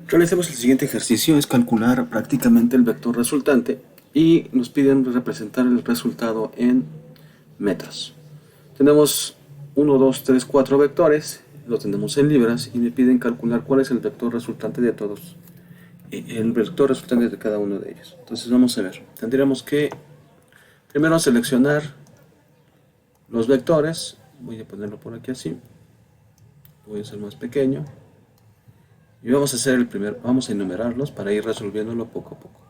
Realicemos el siguiente ejercicio, es calcular prácticamente el vector resultante y nos piden representar el resultado en metros. Tenemos 1, 2, 3, 4 vectores, lo tenemos en libras y me piden calcular cuál es el vector resultante de todos, el vector resultante de cada uno de ellos. Entonces vamos a ver, tendríamos que primero seleccionar los vectores, voy a ponerlo por aquí así, voy a hacer más pequeño. Y vamos a hacer vamos a enumerarlos para ir resolviéndolo poco a poco.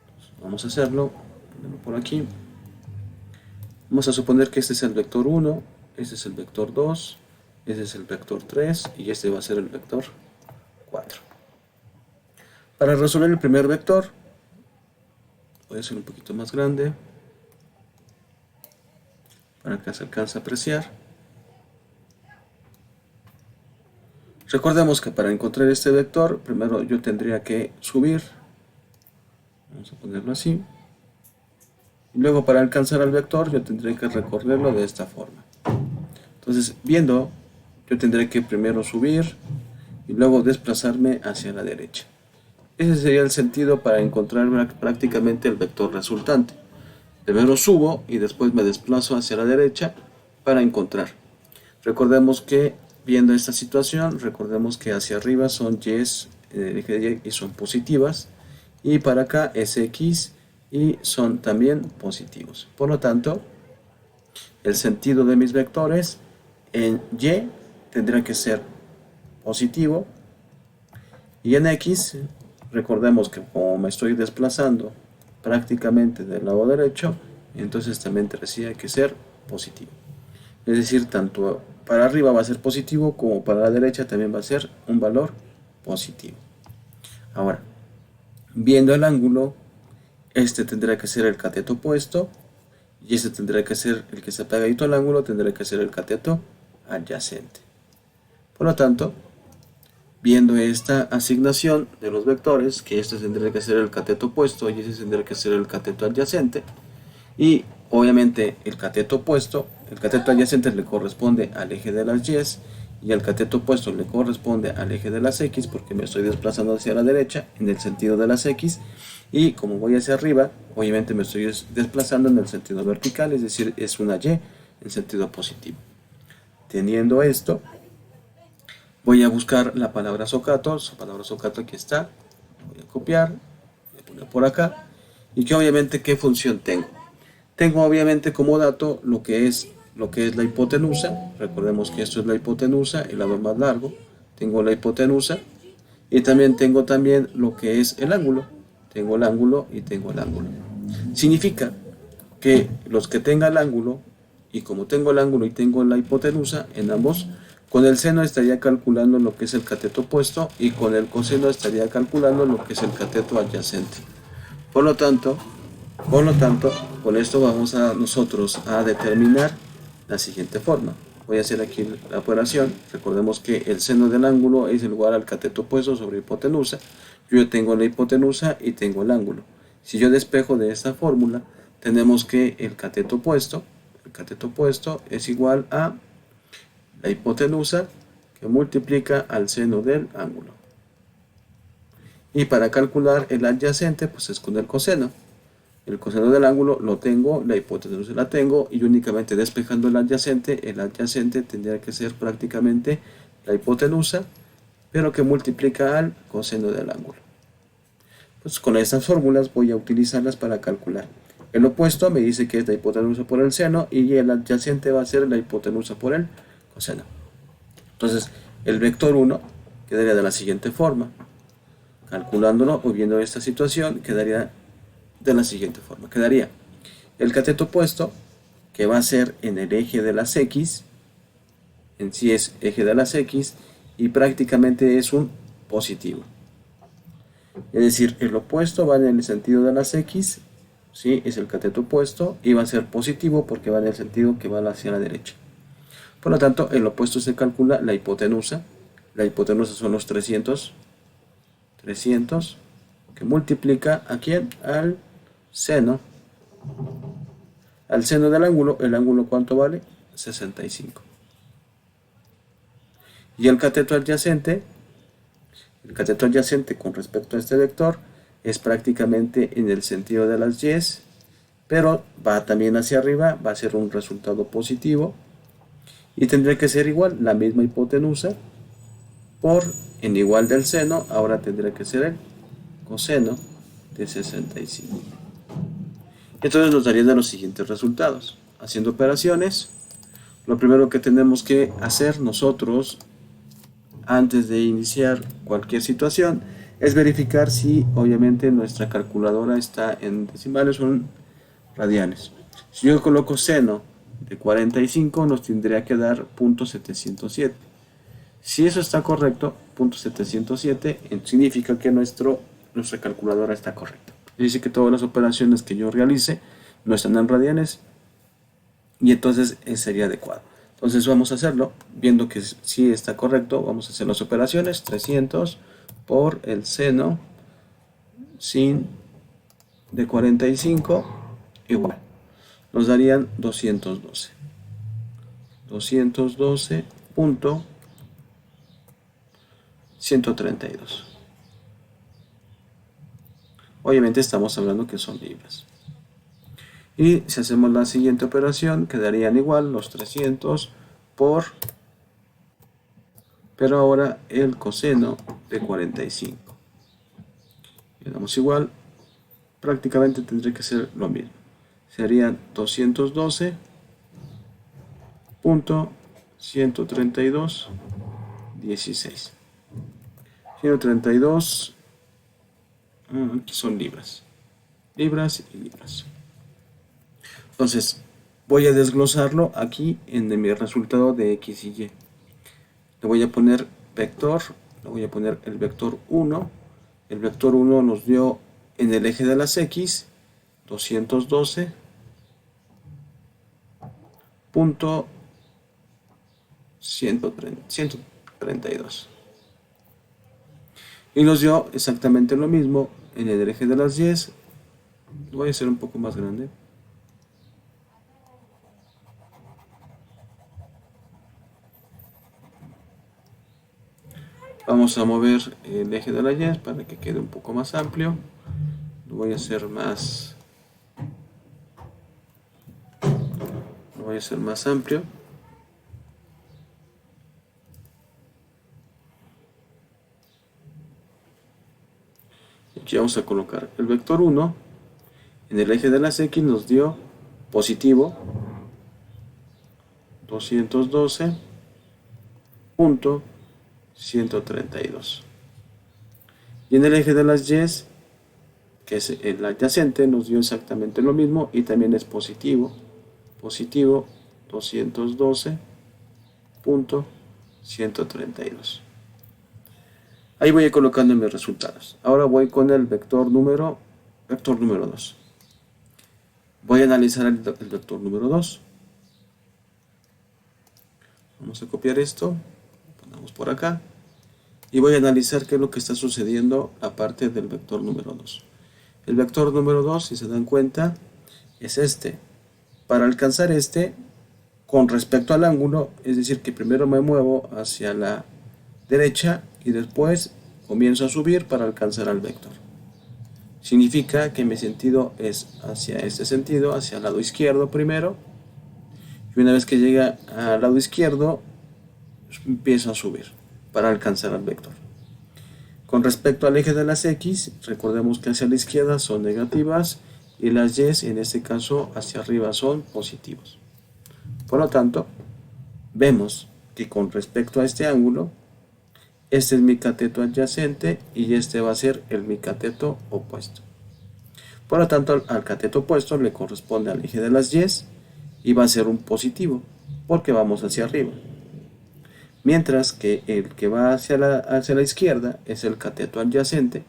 Entonces, vamos a hacerlo, ponerlo por aquí. Vamos a suponer que este es el vector 1, este es el vector 2, este es el vector 3 y este va a ser el vector 4. Para resolver el primer vector, voy a hacer un poquito más grande para que se alcance a apreciar. Recordemos que para encontrar este vector, primero yo tendría que subir, vamos a ponerlo así, y luego para alcanzar al vector yo tendré que recorrerlo de esta forma. Entonces, viendo, yo tendré que primero subir y luego desplazarme hacia la derecha. Ese sería el sentido para encontrar prácticamente el vector resultante. Primero subo y después me desplazo hacia la derecha para encontrar. Recordemos que viendo esta situación, recordemos que hacia arriba son y's en el eje de y son positivas, y para acá es x y son también positivos. Por lo tanto, el sentido de mis vectores en y tendrá que ser positivo, y en x, recordemos que como me estoy desplazando prácticamente del lado derecho, entonces también tendría que ser positivo. Es decir, tanto para arriba va a ser positivo como para la derecha también va a ser un valor positivo. Ahora, viendo el ángulo, este tendrá que ser el cateto opuesto y este tendrá que ser el que está pegadito al ángulo, tendrá que ser el cateto adyacente. Por lo tanto, viendo esta asignación de los vectores, que este tendrá que ser el cateto opuesto y este tendrá que ser el cateto adyacente, y obviamente el cateto adyacente le corresponde al eje de las y y el cateto opuesto le corresponde al eje de las x, porque me estoy desplazando hacia la derecha en el sentido de las x, y como voy hacia arriba, obviamente me estoy desplazando en el sentido vertical, es decir, es una y en sentido positivo. Teniendo esto, voy a buscar la palabra socato, aquí está, voy a copiar, voy a poner por acá, y que obviamente qué función tengo. Tengo obviamente como dato lo que es la hipotenusa. Recordemos que esto es la hipotenusa, el lado más largo. Tengo la hipotenusa y también tengo lo que es el ángulo. Tengo el ángulo y tengo el ángulo. Significa que los que tenga el ángulo, y como tengo el ángulo y tengo la hipotenusa, en ambos, con el seno estaría calculando lo que es el cateto opuesto y con el coseno estaría calculando lo que es el cateto adyacente. Por lo tanto, con esto vamos a nosotros a determinar la siguiente forma. Voy a hacer aquí la operación. Recordemos que el seno del ángulo es igual al cateto opuesto sobre hipotenusa. Yo tengo la hipotenusa y tengo el ángulo. Si yo despejo de esta fórmula, tenemos que el cateto opuesto es igual a la hipotenusa que multiplica al seno del ángulo. Y para calcular el adyacente, pues es con el coseno. El coseno del ángulo lo tengo, la hipotenusa la tengo, y únicamente despejando el adyacente tendría que ser prácticamente la hipotenusa, pero que multiplica al coseno del ángulo. Pues con estas fórmulas voy a utilizarlas para calcular. El opuesto me dice que es la hipotenusa por el seno y el adyacente va a ser la hipotenusa por el coseno. Entonces, el vector 1 quedaría de la siguiente forma. Calculándolo o viendo esta situación, quedaría de la siguiente forma. Quedaría el cateto opuesto, que va a ser en el eje de las x, en sí es eje de las x, y prácticamente es un positivo. Es decir, el opuesto va en el sentido de las x, ¿sí? Es el cateto opuesto, y va a ser positivo porque va en el sentido que va hacia la derecha. Por lo tanto, el opuesto se calcula la hipotenusa. La hipotenusa son los 300, que multiplica ¿a quién? Al seno. Al seno del ángulo, ¿el ángulo cuánto vale? 65. Y el cateto adyacente El cateto adyacente con respecto a este vector es prácticamente en el sentido de las y, pero va también hacia arriba, va a ser un resultado positivo y tendría que ser igual, la misma hipotenusa por en igual del seno, ahora tendría que ser el coseno de 65. Entonces nos darían los siguientes resultados. Haciendo operaciones, lo primero que tenemos que hacer nosotros antes de iniciar cualquier situación es verificar si obviamente nuestra calculadora está en decimales o en radianes. Si yo coloco seno de 45 nos tendría que dar 0.707. Si eso está correcto, 0.707 significa que nuestra calculadora está correcta. Dice que todas las operaciones que yo realice no están en radianes y entonces sería adecuado. Entonces vamos a hacerlo, viendo que sí está correcto, vamos a hacer las operaciones, 300 por el seno sin de 45 igual. Nos darían 212. 212.132. Obviamente estamos hablando que son libras. Y si hacemos la siguiente operación, quedarían igual los 300 por, pero ahora el coseno de 45. Le damos igual, prácticamente tendría que ser lo mismo. Serían 212.132.16. 132 aquí son libras. Libras y libras. Entonces, voy a desglosarlo aquí en mi resultado de x y y. Le voy a poner vector, le voy a poner el vector 1. El vector 1 nos dio en el eje de las x 212.132. Y nos dio exactamente lo mismo en el eje de las y. Lo voy a hacer un poco más grande. Vamos a mover el eje de la y para que quede un poco más amplio. Lo voy a hacer más amplio. Aquí vamos a colocar el vector 1. En el eje de las x nos dio positivo 212.132. Y en el eje de las y, que es el adyacente, nos dio exactamente lo mismo y también es positivo 212.132. Ahí voy colocando mis resultados. Ahora voy con el vector número 2. Voy a analizar el vector número 2. Vamos a copiar esto, ponemos por acá y voy a analizar qué es lo que está sucediendo aparte del vector número 2. El vector número 2, si se dan cuenta, es este. Para alcanzar este, con respecto al ángulo, es decir, que primero me muevo hacia la derecha y después comienzo a subir para alcanzar al vector. Significa que mi sentido es hacia este sentido, hacia el lado izquierdo primero, y una vez que llega al lado izquierdo, empiezo a subir para alcanzar al vector. Con respecto al eje de las x, recordemos que hacia la izquierda son negativas y las y, en este caso, hacia arriba son positivos. Por lo tanto, vemos que con respecto a este ángulo, este es mi cateto adyacente y este va a ser mi cateto opuesto. Por lo tanto, al cateto opuesto le corresponde al eje de las y va a ser un positivo, porque vamos hacia arriba. Mientras que el que va hacia la izquierda es el cateto adyacente,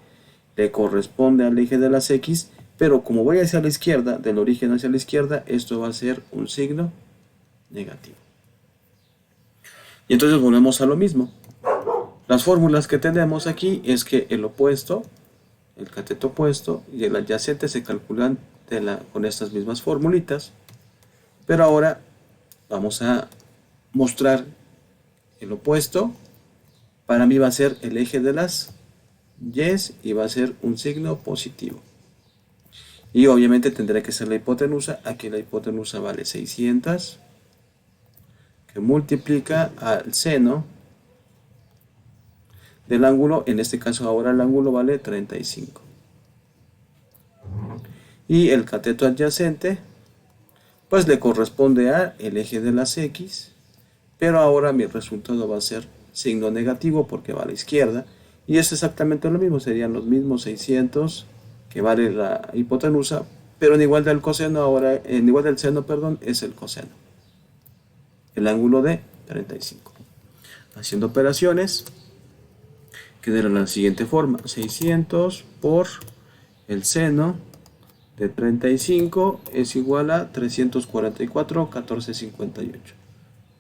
le corresponde al eje de las x, pero como voy hacia la izquierda, del origen hacia la izquierda, esto va a ser un signo negativo. Y entonces volvemos a lo mismo. Las fórmulas que tenemos aquí es que el opuesto, el cateto opuesto y el adyacente se calculan con estas mismas formulitas, pero ahora vamos a mostrar el opuesto. Para mí va a ser el eje de las yes y va a ser un signo positivo. Y obviamente tendré que ser la hipotenusa. Aquí la hipotenusa vale 600, que multiplica al seno del ángulo. En este caso ahora el ángulo vale 35. Y el cateto adyacente pues le corresponde a el eje de las X, pero ahora mi resultado va a ser signo negativo porque va a la izquierda, y es exactamente lo mismo, serían los mismos 600 que vale la hipotenusa, pero en igual del coseno, ahora en igual del seno, perdón, es el coseno, el ángulo de 35. Haciendo operaciones, quedará de la siguiente forma: 600 por el seno de 35 es igual a 344, 1458.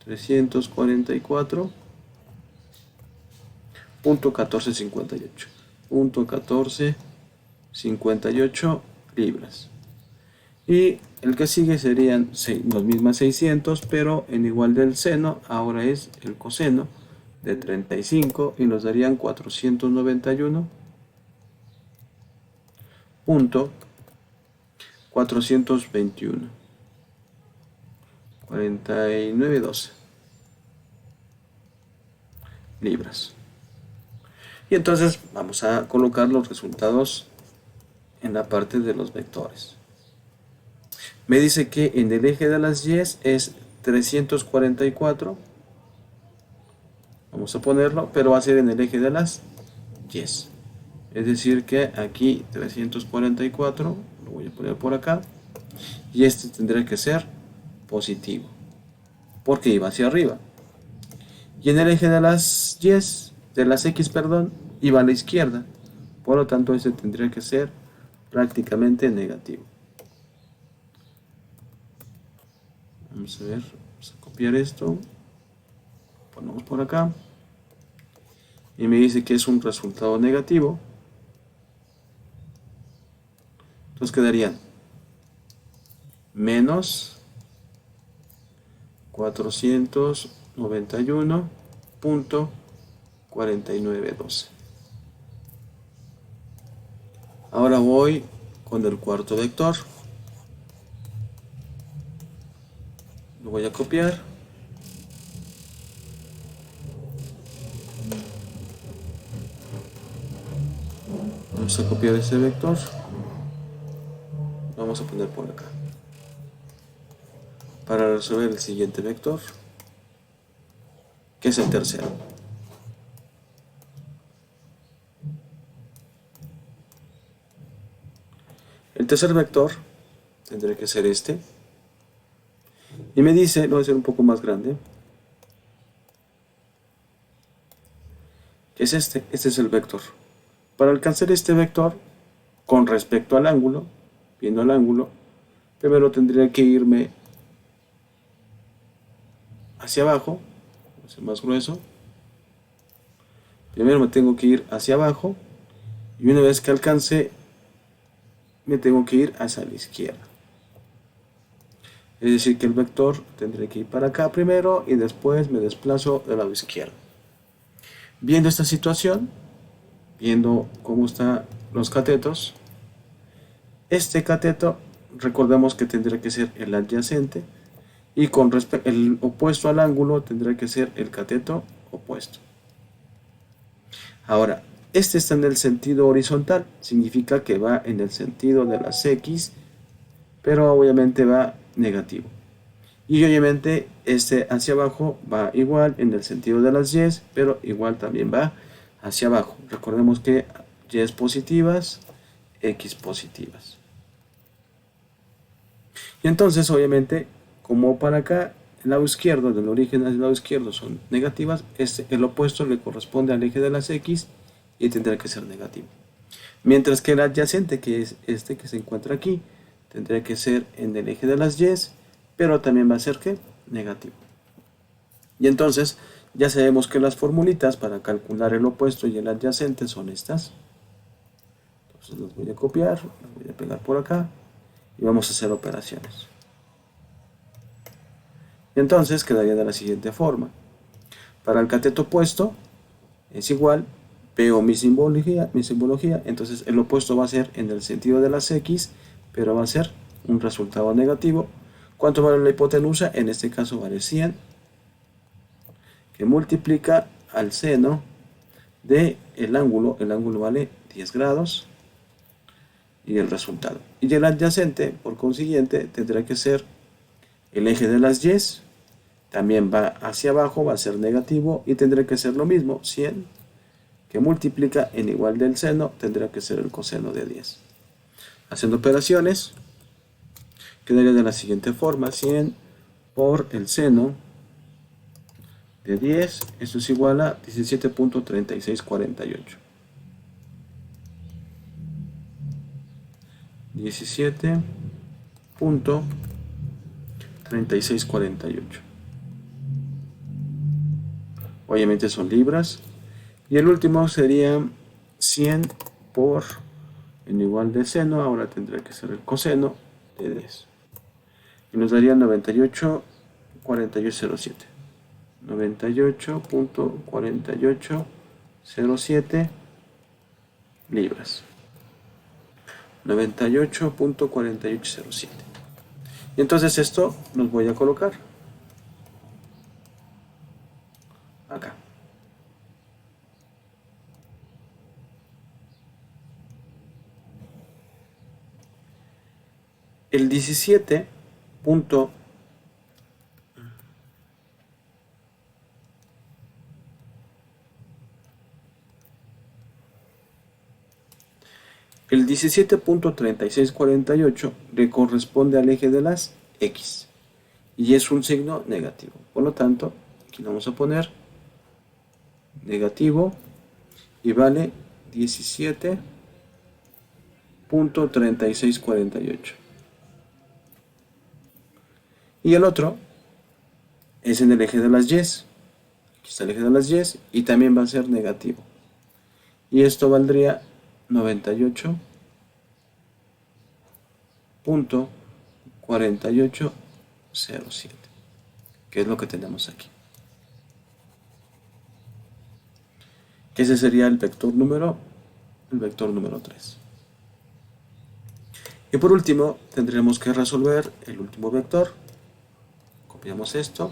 344.1458. 1458 libras. Y el que sigue serían las mismas 600, pero en igual del seno, ahora es el coseno de 35 y nos darían 491.421. 4912 libras. Y entonces vamos a colocar los resultados en la parte de los vectores. Me dice que en el eje de las Y es 344. Vamos a ponerlo, pero va a ser en el eje de las Y. Es decir que aquí 344, lo voy a poner por acá, y este tendría que ser positivo, porque iba hacia arriba. Y en el eje de las Y, de las X, perdón, iba a la izquierda. Por lo tanto, este tendría que ser prácticamente negativo. Vamos a ver, vamos a copiar esto. Ponemos por acá. Y me dice que es un resultado negativo. Entonces quedarían menos 491.4912. Ahora voy con el cuarto vector. Lo voy a copiar. Vamos a copiar ese vector. Lo vamos a poner por acá. Para resolver el siguiente vector, que es el tercero. El tercer vector tendrá que ser este. Y me dice, lo voy a hacer un poco más grande, que es este. Este es el vector. Para alcanzar este vector, con respecto al ángulo, viendo el ángulo, primero tendría que irme hacia abajo, hacer más grueso. Primero me tengo que ir hacia abajo, y una vez que alcance, me tengo que ir hacia la izquierda. Es decir que el vector tendré que ir para acá primero y después me desplazo del lado izquierdo. Viendo esta situación, viendo cómo están los catetos, este cateto recordemos que tendrá que ser el adyacente y con respecto el opuesto al ángulo tendrá que ser el cateto opuesto. Ahora, este está en el sentido horizontal, significa que va en el sentido de las X, pero obviamente va negativo. Y obviamente este hacia abajo va igual en el sentido de las Y, pero igual también va hacia abajo. Recordemos que Y positivas, X positivas. Y entonces obviamente, como para acá, el lado izquierdo, del origen al lado izquierdo son negativas, el opuesto le corresponde al eje de las X y tendrá que ser negativo. Mientras que el adyacente, que es este que se encuentra aquí, tendría que ser en el eje de las Y, pero también va a ser que negativo. Y entonces ya sabemos que las formulitas para calcular el opuesto y el adyacente son estas. Entonces las voy a copiar, las voy a pegar por acá y vamos a hacer operaciones. Y entonces quedaría de la siguiente forma. Para el cateto opuesto es igual, Veo mi simbología, entonces el opuesto va a ser en el sentido de las x, pero va a ser un resultado negativo. ¿Cuánto vale la hipotenusa? En este caso vale 100, que multiplica al seno del ángulo. El ángulo vale 10 grados y el resultado. Y el adyacente, por consiguiente, tendrá que ser el eje de las y, también va hacia abajo, va a ser negativo y tendrá que ser lo mismo, 100, que multiplica en igual del seno, tendrá que ser el coseno de 10. Haciendo operaciones, quedaría de la siguiente forma: 100 por el seno de 10, esto es igual a 17.3648. 17.3648. Obviamente son libras. Y el último sería 100 por en igual de seno, ahora tendrá que ser el coseno de 10. Y nos daría 98.4807. 98.4807 libras. 98.4807. Y entonces esto los voy a colocar acá. El 17 punto el 17.3648 le corresponde al eje de las x y es un signo negativo. Por lo tanto, aquí le vamos a poner negativo y vale 17.3648. Y el otro es en el eje de las y. Aquí está el eje de las y y también va a ser negativo. Y esto valdría 98.4807, que es lo que tenemos aquí. Que ese sería el vector número 3. Y por último, tendremos que resolver el último vector. Copiamos esto.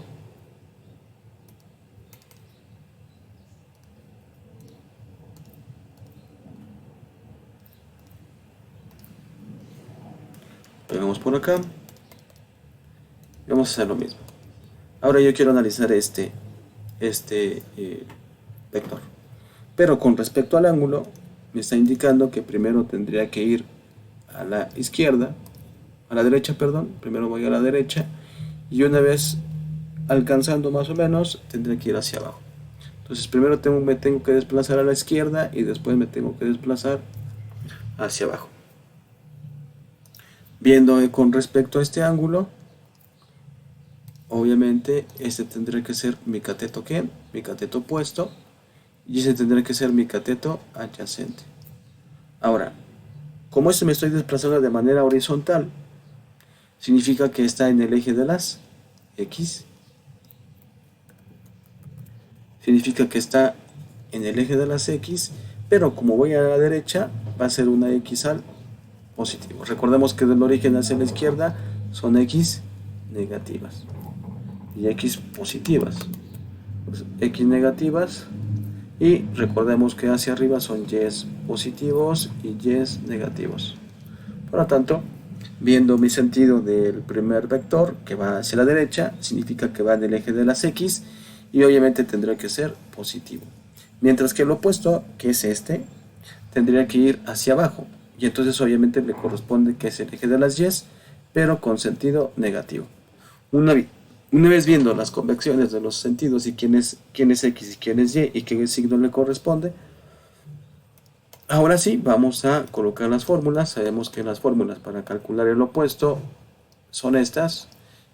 Pegamos por acá. Y vamos a hacer lo mismo. Ahora yo quiero analizar este vector. Pero con respecto al ángulo, me está indicando que primero tendría que ir a la izquierda, a la derecha, perdón. Primero voy a la derecha y una vez alcanzando más o menos, tendré que ir hacia abajo. Entonces primero me tengo que desplazar a la izquierda y después me tengo que desplazar hacia abajo. Viendo con respecto a este ángulo, obviamente este tendrá que ser mi cateto mi cateto opuesto, y ese tendrá que ser mi cateto adyacente. Ahora, como me estoy desplazando de manera horizontal, significa que está en el eje de las x. Significa que está en el eje de las x, pero como voy a la derecha, va a ser una x al positivo. Recordemos que del origen hacia la izquierda son x negativas y x positivas. Pues x negativas, y recordemos que hacia arriba son y positivos y y negativos. Por lo tanto, viendo mi sentido del primer vector que va hacia la derecha, significa que va en el eje de las x y obviamente tendrá que ser positivo. Mientras que el opuesto, que es este, tendría que ir hacia abajo. Y entonces obviamente le corresponde que es el eje de las y, pero con sentido negativo. Una vez viendo las convecciones de los sentidos y quién es x y quién es y qué signo le corresponde, ahora sí vamos a colocar las fórmulas. Sabemos que las fórmulas para calcular el opuesto son estas,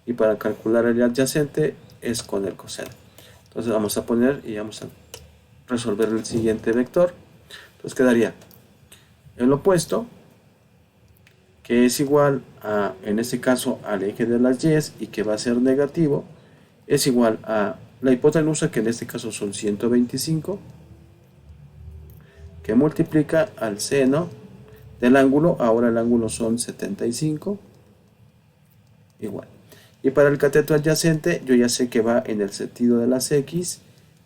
y para calcular el adyacente es con el coseno. Entonces vamos a poner y vamos a resolver el siguiente vector. Entonces quedaría el opuesto, que es igual a, en este caso, al eje de las y y que va a ser negativo, es igual a la hipotenusa, que en este caso son 125, que multiplica al seno del ángulo. Ahora el ángulo son 75, igual. Y para el cateto adyacente, yo ya sé que va en el sentido de las X,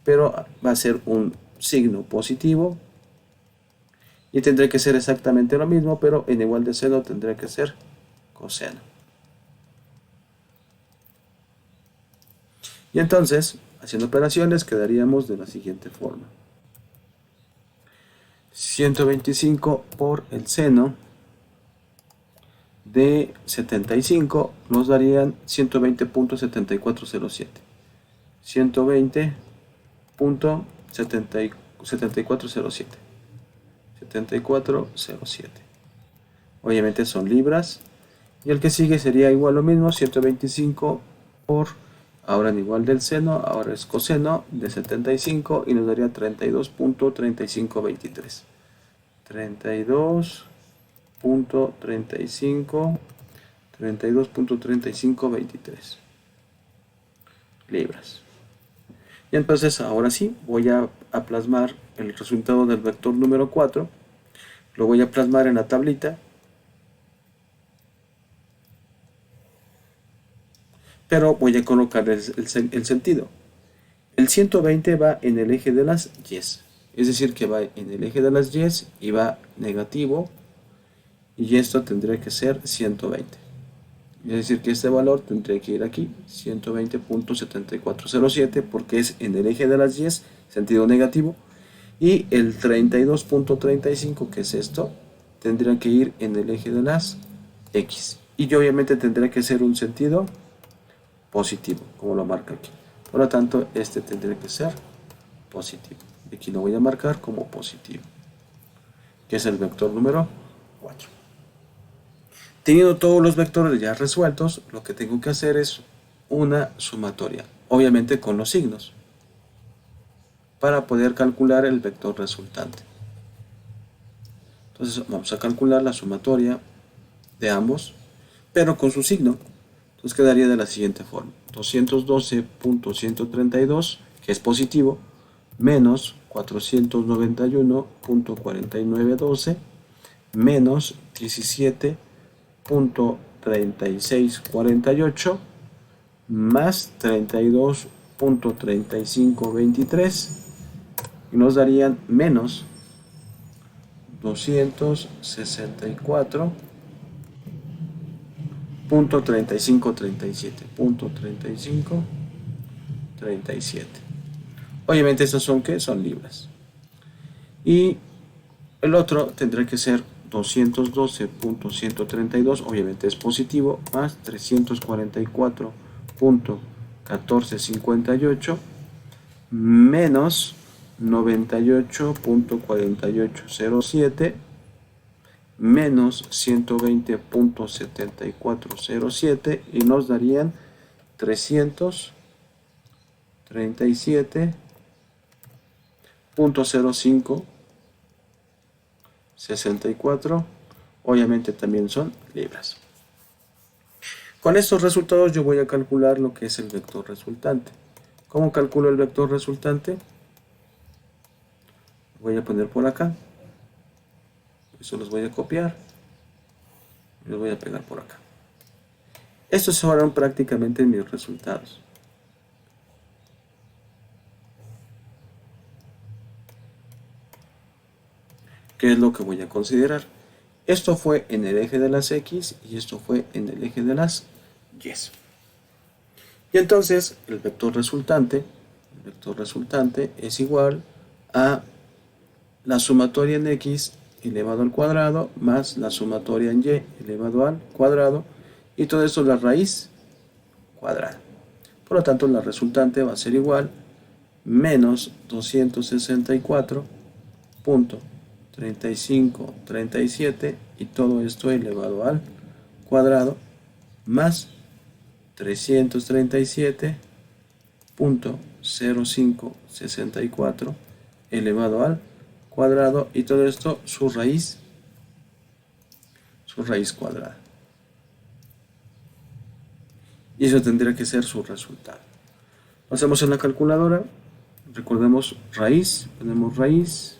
pero va a ser un signo positivo. Y tendrá que ser exactamente lo mismo, pero en igual de seno tendrá que ser coseno. Y entonces, haciendo operaciones, quedaríamos de la siguiente forma. 125 por el seno de 75 nos darían 120.7407. 120.7407. 7407. Obviamente son libras. Y el que sigue sería igual lo mismo, 125 por, ahora en igual del seno, ahora es coseno de 75 y nos daría 32.3523. 32.3523 libras. Y entonces ahora sí voy a plasmar el resultado del vector número 4. Lo voy a plasmar en la tablita, pero voy a colocar el sentido. El 120 va en el eje de las Y, es decir que va en el eje de las Y y va negativo, y esto tendría que ser 120. Es decir que este valor tendría que ir aquí, 120.7407, porque es en el eje de las Y, sentido negativo. Y el 32.35, que es esto, tendría que ir en el eje de las X. Y yo obviamente tendría que ser un sentido positivo, como lo marca aquí. Por lo tanto, este tendría que ser positivo. Aquí lo voy a marcar como positivo, que es el vector número 4. Teniendo todos los vectores ya resueltos, lo que tengo que hacer es una sumatoria, obviamente con los signos, para poder calcular el vector resultante. Entonces vamos a calcular la sumatoria de ambos, pero con su signo. Entonces quedaría de la siguiente forma: 212.132, que es positivo, menos 491.4912, menos 17.3648, más 32.3523, y nos darían menos 264.3537. Obviamente estos son ¿qué? Son libras. Y el otro tendrá que ser 212.132, obviamente es positivo, más 344.1458, menos 98.4807, menos 120.7407, y nos darían 337.0564. Obviamente también son libras. Con estos resultados yo voy a calcular lo que es el vector resultante. ¿Cómo calculo el vector resultante? Voy a poner por acá. Eso los voy a copiar. Y los voy a pegar por acá. Estos fueron prácticamente mis resultados. ¿Qué es lo que voy a considerar? Esto fue en el eje de las X y esto fue en el eje de las Y. Y entonces el vector resultante es igual a la sumatoria en X elevado al cuadrado más la sumatoria en Y elevado al cuadrado, y todo esto la raíz cuadrada. Por lo tanto, la resultante va a ser igual menos 264.3537, y todo esto elevado al cuadrado, más 337.0564 elevado al cuadrado, y todo esto su raíz cuadrada. Y eso tendría que ser su resultado. Lo hacemos en la calculadora. Recordemos raíz, ponemos raíz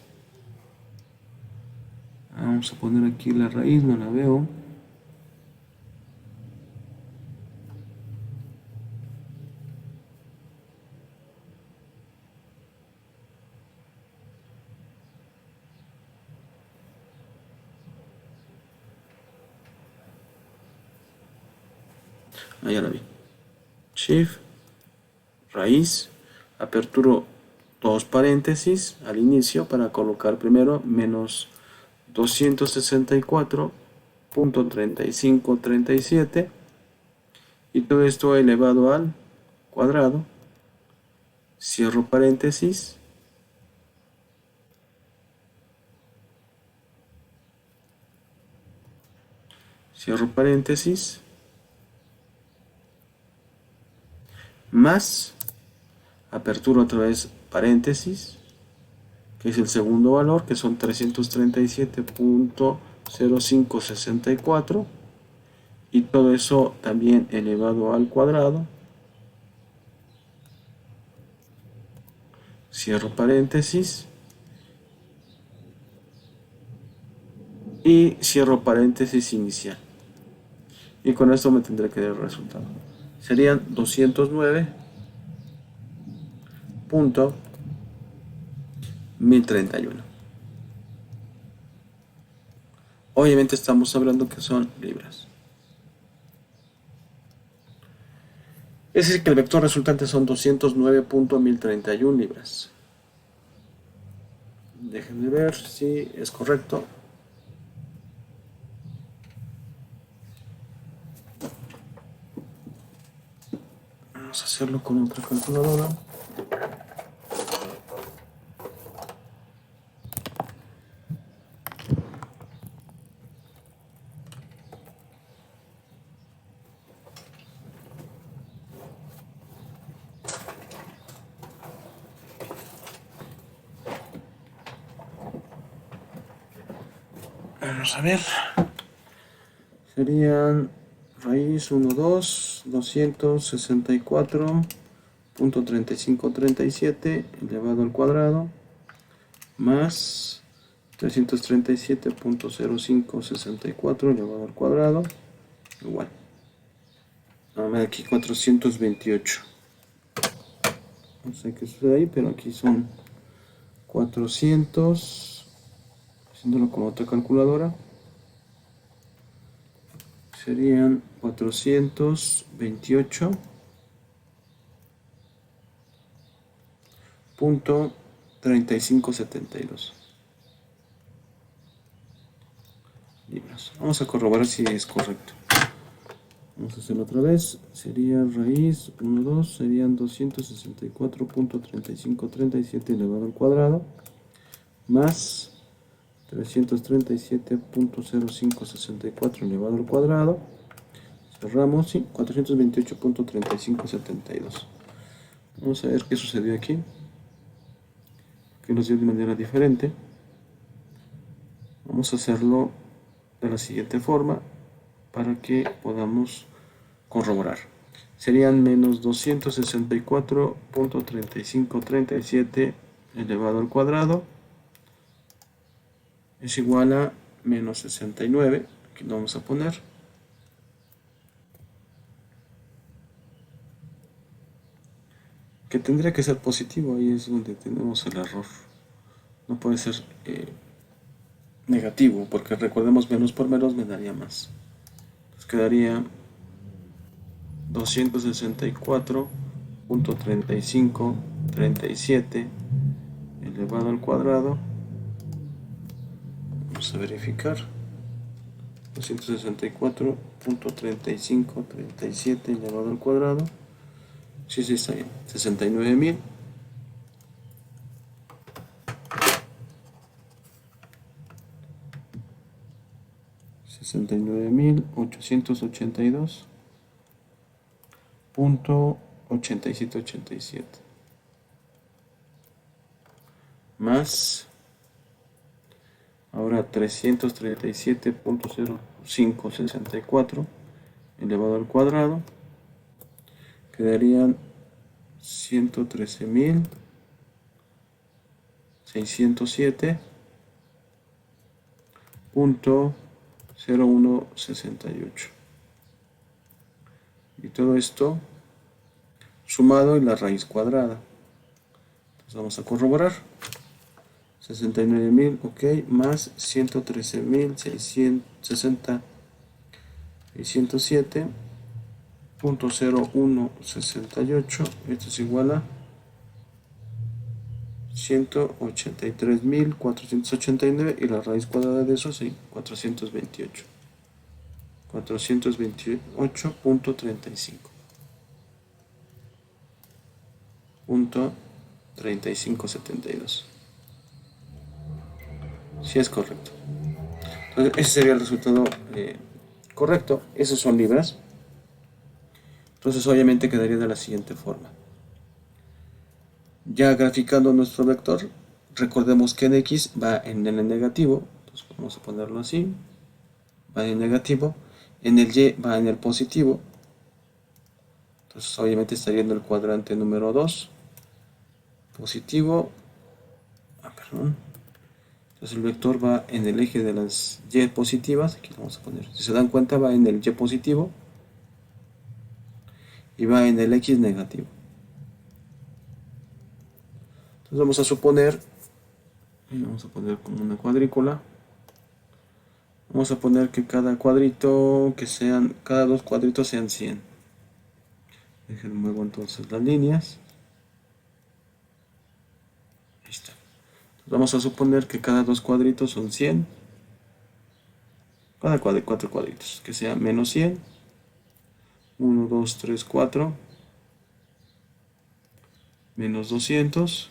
Vamos a poner aquí la raíz, no la veo. Ah, ya la vi. Shift, raíz, aperturo dos paréntesis al inicio para colocar primero menos 264.3537 y todo esto elevado al cuadrado. Cierro paréntesis. Cierro paréntesis. Más, apertura otra vez paréntesis, que es el segundo valor, que son 337.0564, y todo eso también elevado al cuadrado. Cierro paréntesis. Y cierro paréntesis inicial. Y con esto me tendré que dar el resultado. Serían 209.1031. Obviamente estamos hablando que son libras. Es decir, que el vector resultante son 209.1031 libras. Déjenme ver si es correcto. Vamos a hacerlo con otra calculadora. Vamos a ver. Serían raíz 1, 2, 264.3537 elevado al cuadrado más 337.0564 elevado al cuadrado igual. No, me da aquí 428. No sé qué sucede ahí, pero aquí son 400. Haciéndolo con otra calculadora. Serían 428.3572 libras. Vamos a corroborar si es correcto. Vamos a hacerlo otra vez. Sería raíz 1, 2, serían 264.3537 elevado al cuadrado más 337.0564 elevado al cuadrado. Cerramos, sí, 428.3572. Vamos a ver qué sucedió aquí, que nos dio de manera diferente. Vamos a hacerlo de la siguiente forma para que podamos corroborar. Serían menos 264.3537 elevado al cuadrado es igual a menos 69. Aquí lo vamos a poner. Que tendría que ser positivo, ahí es donde tenemos el error. No puede ser negativo, porque recordemos menos por menos me daría más. Entonces quedaría 264.3537 elevado al cuadrado. Vamos a verificar. 264.3537 elevado al cuadrado. Sí, está bien. 69.000. 69.882.8787 más ahora 337.0564 elevado al cuadrado quedarían 113.607.87 .0168. Y todo esto sumado y la raíz cuadrada. Entonces vamos a corroborar. 69.000, ok, más 113.607.0168. Esto es igual a 183.489 y la raíz cuadrada de eso, sí, 428. 428.35. Punto 3572. Si es correcto. Entonces, ese sería el resultado correcto. Esos son libras. Entonces, obviamente quedaría de la siguiente forma. Ya graficando nuestro vector, recordemos que en X va en el negativo. Entonces, vamos a ponerlo así. Va en el negativo. En el Y va en el positivo. Entonces, obviamente estaría en el cuadrante número 2. Positivo. Perdón. Entonces el vector va en el eje de las Y positivas. Aquí lo vamos a poner. Si se dan cuenta, va en el Y positivo y va en el X negativo. Entonces vamos a suponer, vamos a poner como una cuadrícula. Vamos a poner que cada cuadrito, cada dos cuadritos sean 100. Déjenme muevo entonces las líneas. Ahí está. Vamos a suponer que cada dos cuadritos son 100. Cada cuatro cuadritos, que sea menos 100. 1, 2, 3, 4. Menos 200.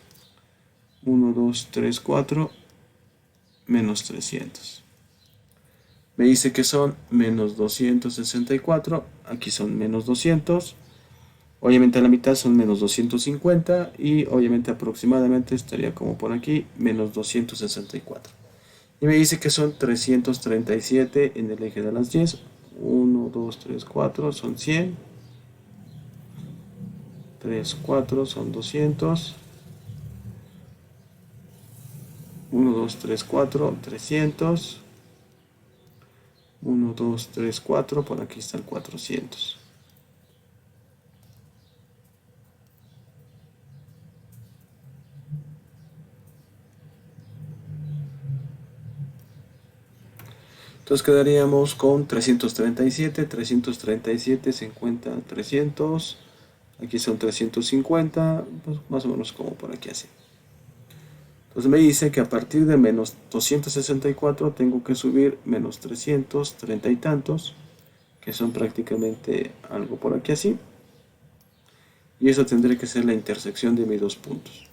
1, 2, 3, 4. Menos 300. Me dice que son menos 264. Aquí son menos 200. Obviamente a la mitad son menos 250 y obviamente aproximadamente estaría como por aquí, menos 264. Y me dice que son 337 en el eje de las 10. 1, 2, 3, 4 son 100. 3, 4 son 200. 1, 2, 3, 4, 300. 1, 2, 3, 4, por aquí está el 400. Entonces quedaríamos con 337, 337, 50, 300, aquí son 350, pues más o menos como por aquí así. Entonces me dice que a partir de menos 264 tengo que subir menos 330 y tantos, que son prácticamente algo por aquí así. Y eso tendría que ser la intersección de mis dos puntos.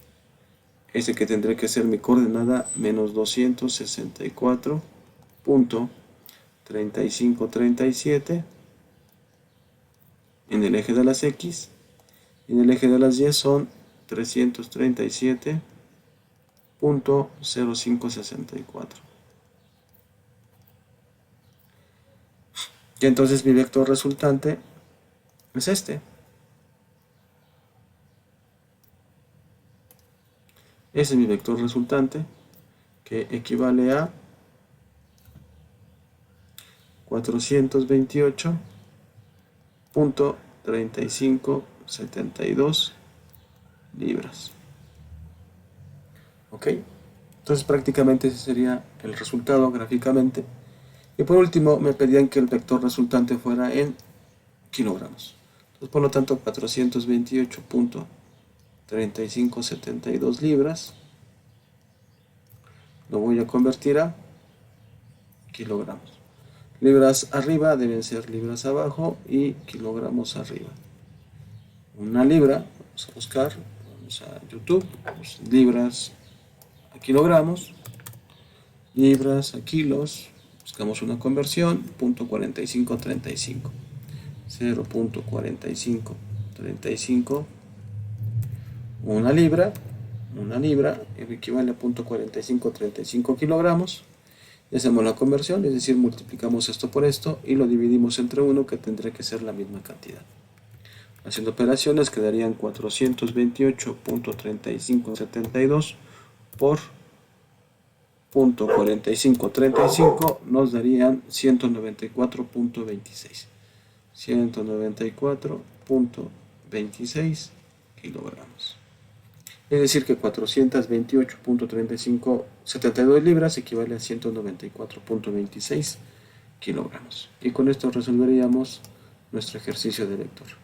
Ese que tendría que ser mi coordenada menos 264.3537 en el eje de las X, y en el eje de las Y son 337.0564. Y entonces mi vector resultante es este. Ese es mi vector resultante, que equivale a 428.3572 libras. Ok, entonces prácticamente ese sería el resultado gráficamente. Y por último me pedían que el vector resultante fuera en kilogramos. Entonces por lo tanto 428.3572 libras lo voy a convertir a kilogramos. Libras arriba deben ser libras abajo y kilogramos arriba. Una libra, vamos a buscar, vamos a YouTube, libras a kilogramos, libras a kilos, buscamos una conversión, 0.4535, 0.4535, una libra equivale a 0.4535 kilogramos. Y hacemos la conversión, es decir, multiplicamos esto por esto y lo dividimos entre 1, que tendrá que ser la misma cantidad. Haciendo operaciones quedarían 428.3572 por .4535 nos darían 194.26. 194.26 kilogramos. Es decir que 428.3572 libras equivale a 194.26 kilogramos. Y con esto resolveríamos nuestro ejercicio de vector.